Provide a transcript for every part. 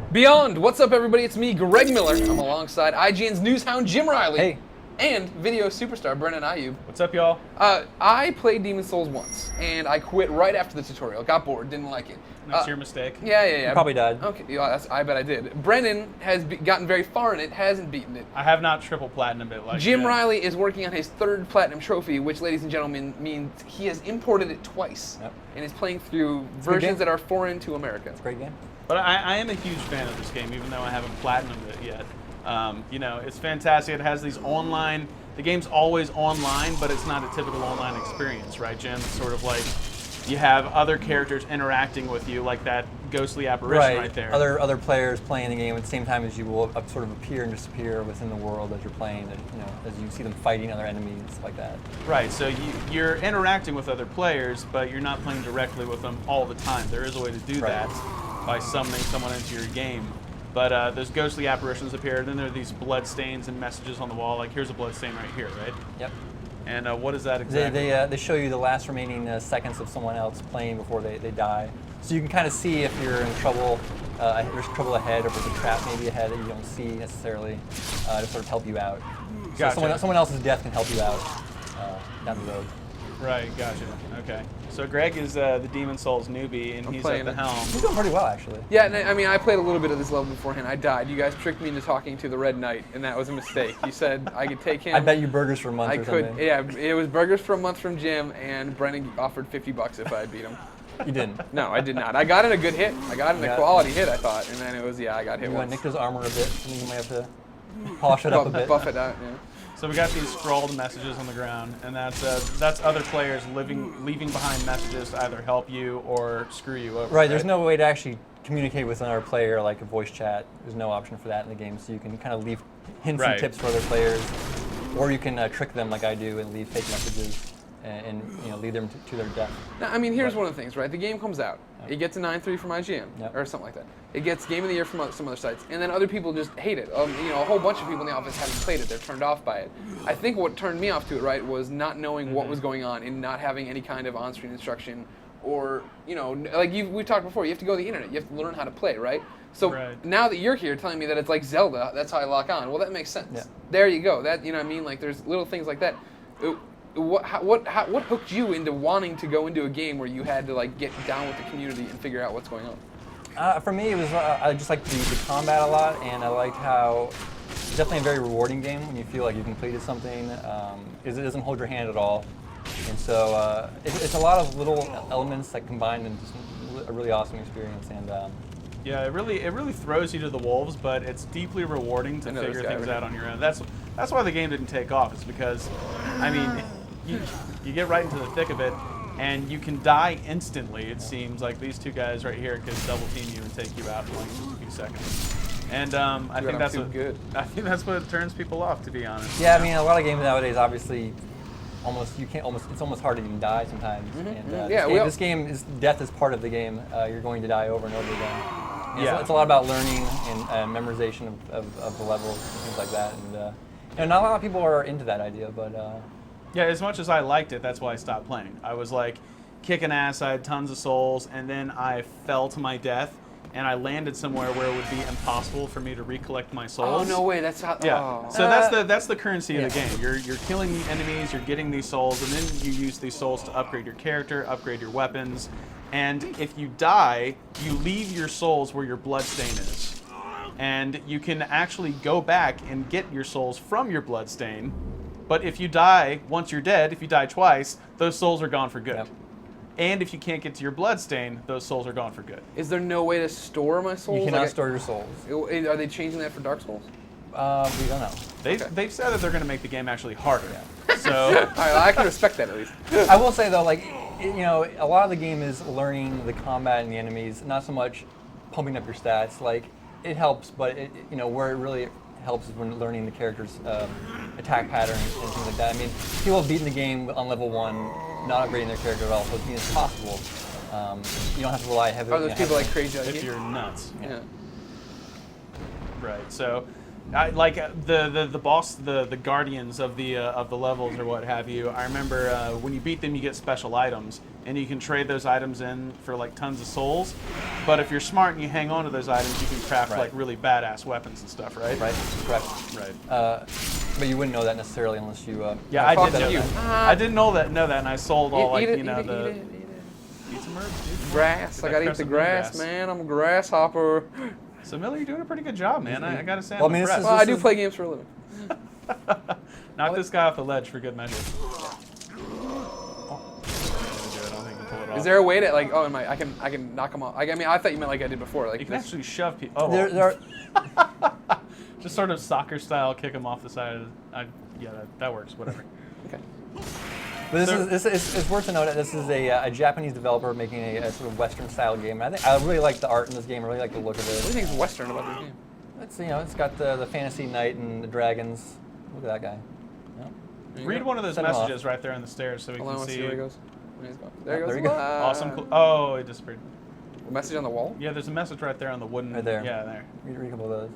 Beyond, what's up everybody? It's me, Greg Miller. I'm alongside IGN's newshound, Jim Riley. Hey. And video superstar, Brennan Ayub. What's up, y'all? I played Demon's Souls once, and I quit right after the tutorial. Got bored, didn't like it. That's your mistake. Yeah. You probably died. Okay, yeah, I bet I did. Brennan has gotten very far in it, hasn't beaten it. I have not triple platinum it like Jim that. Riley is working on his third platinum trophy, which, ladies and gentlemen, means he has imported it twice. Yep. And is playing through a good versions game. that are foreign to America. It's a great game. But I am a huge fan of this game, even though I haven't platinumed it yet. You know, it's fantastic. It has these online. The game's always online, but it's not a typical online experience, right, Jim? It's sort of like you have other characters interacting with you, like that ghostly apparition right there. Other players playing the game at the same time as you will sort of appear and disappear within the world as you're playing. As you see them fighting other enemies, like that. Right. So you're interacting with other players, but you're not playing directly with them all the time. There is a way to do that by summoning someone into your game. But those ghostly apparitions appear, then there are these blood stains and messages on the wall, like here's a blood stain right here, right? Yep. And what is that exactly? They show you the last remaining seconds of someone else playing before they die. So you can kind of see if you're in trouble, there's trouble ahead, or if there's a trap maybe ahead that you don't see necessarily, to sort of help you out. Gotcha. So someone else's death can help you out down the road. Right, gotcha. Okay. So Greg is the Demon's Souls newbie, and he's at the helm. He's doing pretty well, actually. Yeah, I mean, I played a little bit of this level beforehand. I died. You guys tricked me into talking to the Red Knight, and that was a mistake. You said I could take him. I bet you burgers for a month or something. Yeah, it was burgers for a month from Jim, and Brennan offered $50 if I beat him. You didn't. No, I did not. I got in a good hit. I got in a quality hit, I thought, and then it was, I got hit once. Nick his armor a bit. I think you might have to polish it up a bit. Buff it out, yeah. So we got these scrawled messages on the ground, and that's other players leaving behind messages to either help you or screw you over. Right. There's no way to actually communicate with another player like a voice chat. There's no option for that in the game, so you can kind of leave hints and tips for other players, or you can trick them like I do and leave fake messages and lead them to their death. Now, I mean, here's one of the things, right? The game comes out. It gets a 9.3 from IGN, or something like that. It gets Game of the Year from some other sites, and then other people just hate it. A whole bunch of people in the office haven't played it. They're turned off by it. I think what turned me off to it, right, was not knowing what was going on and not having any kind of on-screen instruction, or like we've talked before. You have to go to the internet. You have to learn how to play, right? So now that you're here telling me that it's like Zelda, that's how I lock on. Well, that makes sense. Yeah. There you go. That what I mean. Like there's little things like that. What hooked you into wanting to go into a game where you had to like get down with the community and figure out what's going on? For me, it was I just liked the combat a lot, and I liked how it's definitely a very rewarding game when you feel like you completed something. It doesn't hold your hand at all, and so it's a lot of little elements that combine in just a really awesome experience. And yeah, it really throws you to the wolves, but it's deeply rewarding to figure things out on your own. That's why the game didn't take off. It's because, I mean, you get right into the thick of it, and you can die instantly. It seems like these two guys right here could double team you and take you out in like just a few seconds. And I think that's what turns people off, to be honest. Yeah, I mean, a lot of games nowadays, obviously, it's almost hard to even die sometimes. And this game is death is part of the game. You're going to die over and over again. And it's a lot about learning and memorization of the levels and things like that. And not a lot of people are into that idea, but. Yeah, as much as I liked it, that's why I stopped playing. I was like kicking ass, I had tons of souls, and then I fell to my death, and I landed somewhere where it would be impossible for me to recollect my souls. Oh, no way, that's how... Yeah, oh. So that's the currency of the game. You're killing the enemies, you're getting these souls, and then you use these souls to upgrade your character, upgrade your weapons, and if you die, you leave your souls where your bloodstain is. And you can actually go back and get your souls from your bloodstain. But if you die, once you're dead, if you die twice, those souls are gone for good. Yep. And if you can't get to your bloodstain, those souls are gone for good. Is there no way to store my souls? You cannot store your souls. Are they changing that for Dark Souls? We don't know. They've said that they're going to make the game actually harder. Yeah. So all right, I can respect that at least. I will say though, like a lot of the game is learning the combat and the enemies, not so much pumping up your stats. Like it helps, but where it really helps is when learning the character's attack patterns and things like that. I mean, people have beaten the game on level 1, not upgrading their character at all, so it's possible. You don't have to rely heavily. Are those people like crazy? If you're nuts. Yeah. Right. So like the boss, the guardians of the levels or what have you. I remember when you beat them, you get special items, and you can trade those items in for like tons of souls. But if you're smart and you hang on to those items, you can craft Right. like really badass weapons and stuff, right? Right. Correct. Right. But you wouldn't know that necessarily unless you. Yeah, I fuck did know you. that. I didn't know that, and I sold all like eat it, you know eat it, the eat it, eat it. eat some herbs, dude. Grass. I gotta eat the crescent moon grass, man. I'm a grasshopper. So Miller, you're doing a pretty good job, man. I gotta say, I'm Well, I mean, this impressed. Well, I do is- play games for a living. Knock this guy off the ledge for good measure. I don't think you can pull it off. Is there a way to like? Oh, I can knock him off. I mean, I thought you meant like I did before. Like You can this- actually shove people. Oh, There are, just sort of soccer style, kick them off the side. Yeah, that works. Whatever. Okay. But So- it's worth to note that this is a Japanese developer making a sort of Western style game. And I really like the art in this game. I really like the look of What do you it. think is Western about this game? It's it's got the fantasy knight and the dragons. Look at that guy. Yep. There you Read go. one of those Set him off. messages right there on the stairs so we Hold on, can let's see. see where he goes. There he goes. There he goes. There you go. Awesome. Oh, it disappeared. A message on the wall. Yeah, there's a message right there on the wooden. Right there. Yeah, there. Read a couple of those.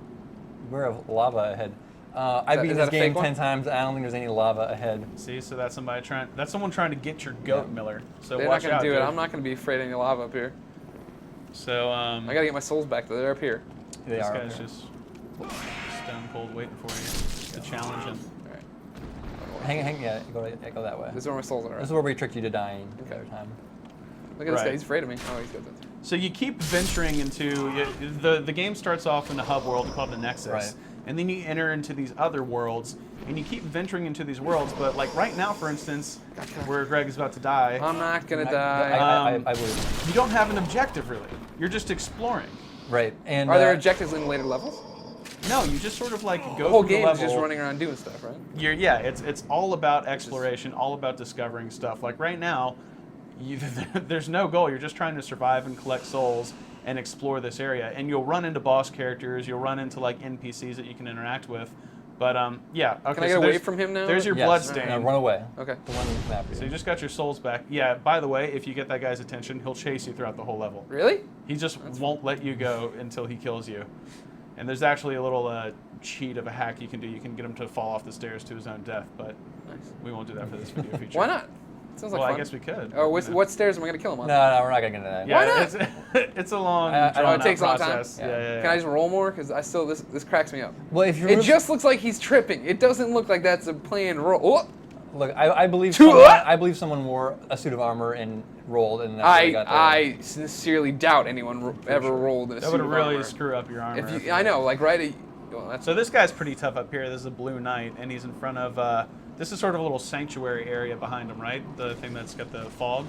Beware of lava ahead. I've that- beaten is this that a game fake one? 10 times. I don't think there's any lava ahead. See, so that's someone trying to get your goat, Yeah. Miller. So They're watch not gonna out, do it. dude. I'm not gonna be afraid of any lava up here. So I gotta get my souls back though. They're up here. They this are. guy's up there. just stone cold waiting for you. The challenge him. All right. Yeah, go that way. This is where my souls are. This Right? is where we tricked you to dying Okay. every time. Look at this guy. Right. He's afraid of me. Oh, he's got that. So you keep venturing into the game starts off in a hub world called the Nexus, Right. and then you enter into these other worlds, and you keep venturing into these worlds. But like right now, for instance, where Greg is about to die, I'm not gonna I die. believe. you don't have an objective really. You're just exploring. Right. And Are there objectives in later levels? No, you just sort of like go The whole through game the is level. just running around doing stuff, right? It's all about exploration, all about discovering stuff. Like right now, there's no goal. You're just trying to survive and collect souls and explore this area. And you'll run into boss characters. You'll run into like NPCs that you can interact with. But yeah. Okay. Can I get so away there's- from him now? There's your Yes. bloodstain. Now run away. Okay. The one after So you. you just got your souls back. Yeah. By the way, if you get that guy's attention, he'll chase you throughout the whole level. Really? He just won't let you go until he kills you. And there's actually a little cheat of a hack you can do. You can get him to fall off the stairs to his own death, but Nice. we won't do that for this video feature. Why not? Sounds like Well, fun. I guess we could. Oh, you know. what stairs am I gonna kill him on? No, we're not gonna get into that. Yeah, Why not? It's a long, Oh, drawn it takes a long time? process. Yeah. Can I just roll more? Because I still this cracks me up. Well, if you It just looks like he's tripping. It doesn't look like that's a planned roll. Oh! look, I believe Two- someone wore a suit of armor and rolled, and that's how they got there. I sincerely doubt anyone ever rolled in a That suit would of really armor. screw up your armor. If you, I know, like right. Well, that's So this guy's pretty tough up here. This is a blue knight, and he's in front of. This is sort of a little sanctuary area behind him, right? The thing that's got the fog.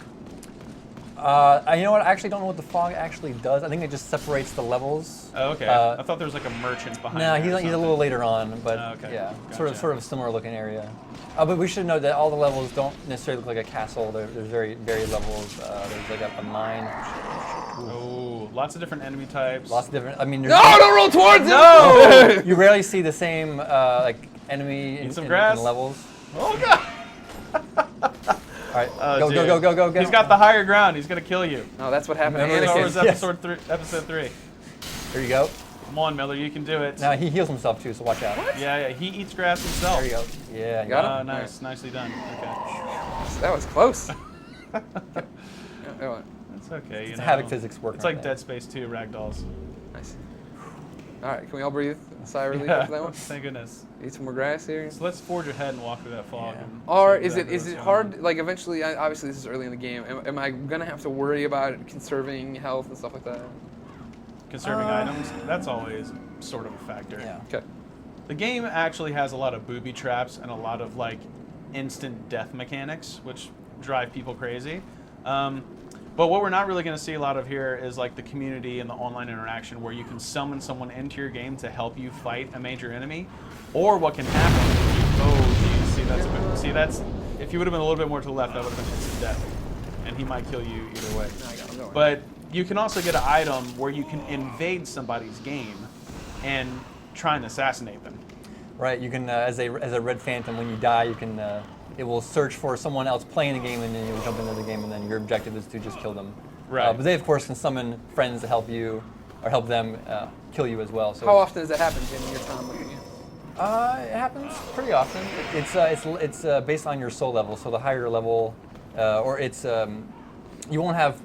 You know what? I actually don't know what the fog actually does. I think it just separates the levels. Oh, okay. Uh, I thought there was like a merchant behind. No, there or he's a little something. later on, but Oh, okay. yeah, Gotcha. sort of a similar looking area. But we should note that all the levels don't necessarily look like a castle. There's very varied levels. There's like a mine. Oh, lots of different enemy types. Lots of different. I mean, no, don't roll towards him. No! you rarely see the same like enemy in some grass? in levels. Oh god! All right, Oh, go, dude. go, go, go, go, go. He's got the higher ground. He's gonna kill you. No, that's what happened to Remember Star Wars Anakin. Yes. episode 3. There you go. Come on, Miller, you can do it. Now he heals himself too, so watch out. Yeah, he eats grass himself. There you go. Yeah, Got Oh, him? nice, nicely done. Okay, That was close. Yeah, that's okay. It's you havoc know. physics work. It's like Dead Space 2 ragdolls. nice. All right, can we all breathe a sigh of relief Yeah, after that one? thank goodness. Eat some more grass here. So let's forge ahead and walk through that fog. Yeah. and Or see is it exactly is what's it going hard? on. Like eventually, obviously this is early in the game. Am I gonna have to worry about conserving health and stuff like that? Conserving items, that's always sort of a factor. Yeah. Okay. The game actually has a lot of booby traps and a lot of like instant death mechanics, which drive people crazy. But what we're not really going to see a lot of here is like the community and the online interaction where you can summon someone into your game to help you fight a major enemy, or what can happen. Oh, geez, see that's if you would have been a little bit more to the left, that would have been instant death, and he might kill you either way. I got him going. But you can also get an item where you can invade somebody's game and try and assassinate them. Right, you can as a red phantom when you die, you can it will search for someone else playing the game, and then you jump into the game, and then your objective is to just kill them. Right. But they of course can summon friends to help you or help them kill you as well. So How often does that happen in your time with the game? it happens pretty often. It's based on your soul level. So the higher your level, or it's you won't have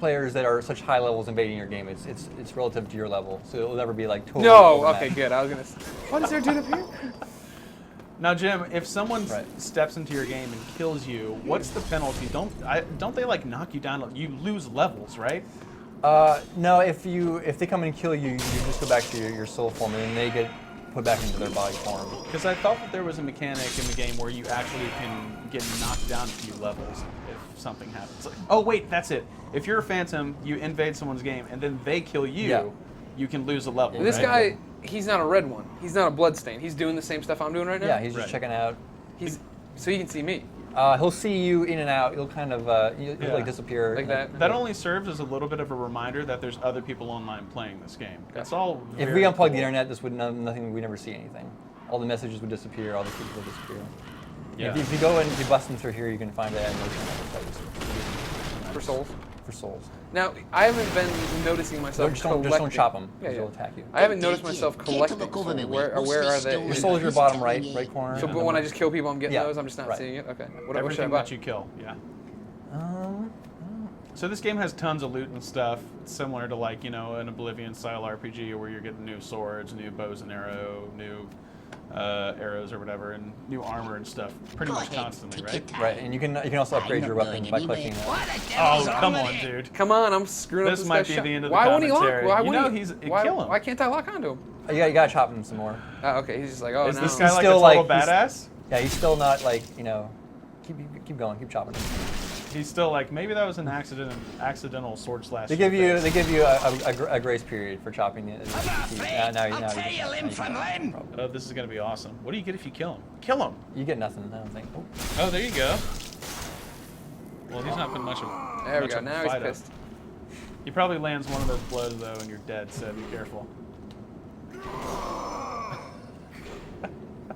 players that are such high levels invading your game. It's relative to your level, so it'll never be like totally. No, overmatched. okay, good. I was gonna. What is there dude up here? Now, Jim, if someone steps into your game and kills you, what's the penalty? Don't they like knock you down? You lose levels, right? No, if they come and kill you, you just go back to your soul form, and then they get put back into their body form. Because I thought that there was a mechanic in the game where you actually can get knocked down a few levels if something happens. Oh wait, that's it. If you're a phantom, you invade someone's game, and then they kill you, you can lose a level. This right? guy, he's not a red one. He's not a bloodstain. He's doing the same stuff I'm doing right now. Yeah, he's just checking out. So he can see me. He'll see you in and out. You'll kind of you'll like disappear. Like that. That only serves as a little bit of a reminder that there's other people online playing this game. That's all. If we unplug the internet, this would nothing. We never see anything. All the messages would disappear. All the people would disappear. Yeah. If you go and you bust them through here, you can find the animation For souls. for souls. Now, I haven't been noticing myself Just collecting. don't chop them. Yeah, They'll attack you. I haven't noticed myself collecting. So where are they? Your soul is your bottom right corner. So, but when I just kill people, I'm getting Yeah, those. I'm just not right. seeing it. Okay. What should I Everything buy? that you kill, yeah. So this game has tons of loot and stuff. It's similar to like, you know, an Oblivion style RPG where you're getting new swords, new bows and new arrows or whatever, and new armor and stuff pretty much constantly, right? Right, and you can also upgrade your weapon by collecting. Oh, come on, dude. Come on, I'm screwing up This this might guy's be shot. the end of the Why won't he lock? commentary. Why You won't know he? he's- why, kill him. Why can't I lock onto him? You gotta chop him some more. Okay, he's just like, oh Is no. this guy like a still, total like, badass? Yeah, he's still not like keep going, keep chopping him. He's still like, maybe that was an accidental sword slash. They give you a grace period for chopping it. Oh, this is gonna be awesome. What do you get if you kill him? Kill him! You get nothing. I don't think. Oh, there you go. Well, he's not putting much of. There we much go. of a Now he's fight up. pissed. He probably lands one of those blows though, and you're dead. So be careful.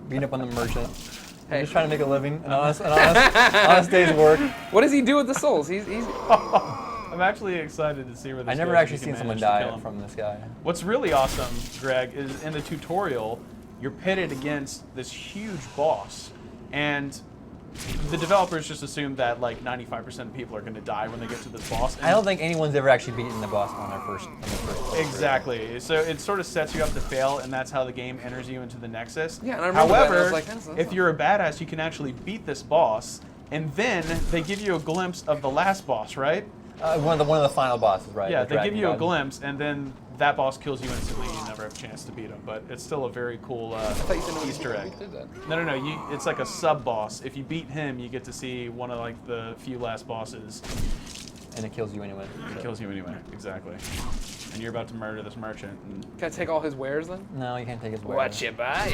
Beating up on the merchant. Hey. Just trying to make a living, an honest day's work. What does he do with the souls? He's I'm actually excited to see where this I never goes if actually you can seen someone manage to kill die him. from this guy. What's really awesome, Greg, is in the tutorial, you're pitted against this huge boss, and the developers just assume that like 95% of people are going to die when they get to this boss. I don't think anyone's ever actually beaten the boss on their first playthrough. Exactly. So it sort of sets you up to fail, and that's how the game enters you into the Nexus. Yeah, and I remember that, and I However, was like, that's if you're a badass, you can actually beat this boss, and then they give you a glimpse of the last boss, right? One of the final bosses, right? Yeah, the they give dragon you a god. glimpse, and then that boss kills you instantly. You never have a chance to beat him, but it's still a very cool Easter egg. No. It's like a sub boss. If you beat him, you get to see one of like the few last bosses. And it kills you anyway. It kills you anyway, exactly. And you're about to murder this merchant. And Can I take all his wares then? No, you can't take his word. What you buying?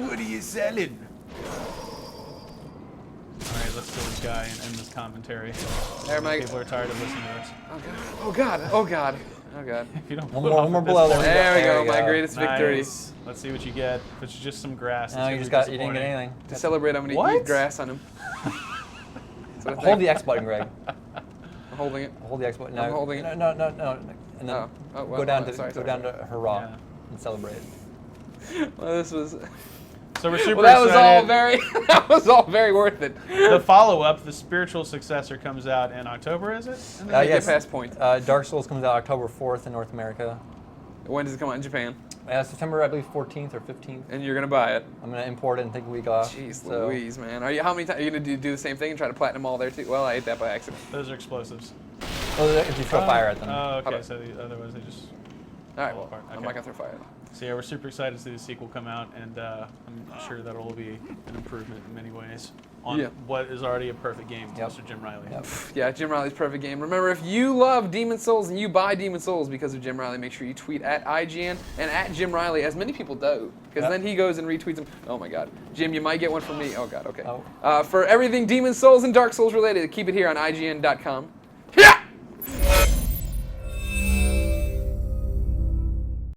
what are you selling? All right, let's kill this guy and end this commentary. There, Mike. People are tired of listening to us. Oh god. Oh god. Oh god. If you don't One put more- off one more at this blow. point- There we There go. we My go. greatest victory. Nice. Let's see what you get. If it's just some grass, No, you didn't get anything. To celebrate, I'm gonna What? eat grass on him. That's what I Hold think. the X button, Greg. I'm holding it. Hold the X button. No, I'm holding it. No. And then Oh, well, go down well, to sorry, go sorry, down sorry. to hurrah Yeah. and celebrate. Well, this was. So we're super Well, that was all excited. very. That was all very worth it. The follow-up, the spiritual successor, comes out in October, is it? Get Yes. past point. Dark Souls comes out October 4th in North America. When does it come out in Japan? September, I believe, 14th or 15th. And you're gonna buy it. I'm gonna import it and take a week off. Jeez so- Louise, man. Are you? How many times are you gonna do the same thing and try to platinum all there too? Well, I ate that by accident. Those are explosives. Oh, if you throw fire at them. Oh, okay. Okay. So otherwise they just. All right. fall Well, apart. I'm Okay. not gonna throw fire. So yeah, we're super excited to see the sequel come out, and I'm sure that'll be an improvement in many ways on Yeah. what is already a perfect game, Yep. Mr. Jim Riley. Yep. Yeah, Jim Riley's perfect game. Remember, if you love Demon Souls and you buy Demon Souls because of Jim Riley, make sure you tweet at IGN and at Jim Riley, as many people do, because Yep. then he goes and retweets them. Oh my God, Jim, you might get one from me. Oh God, okay. Oh. For everything Demon Souls and Dark Souls related, keep it here on IGN.com.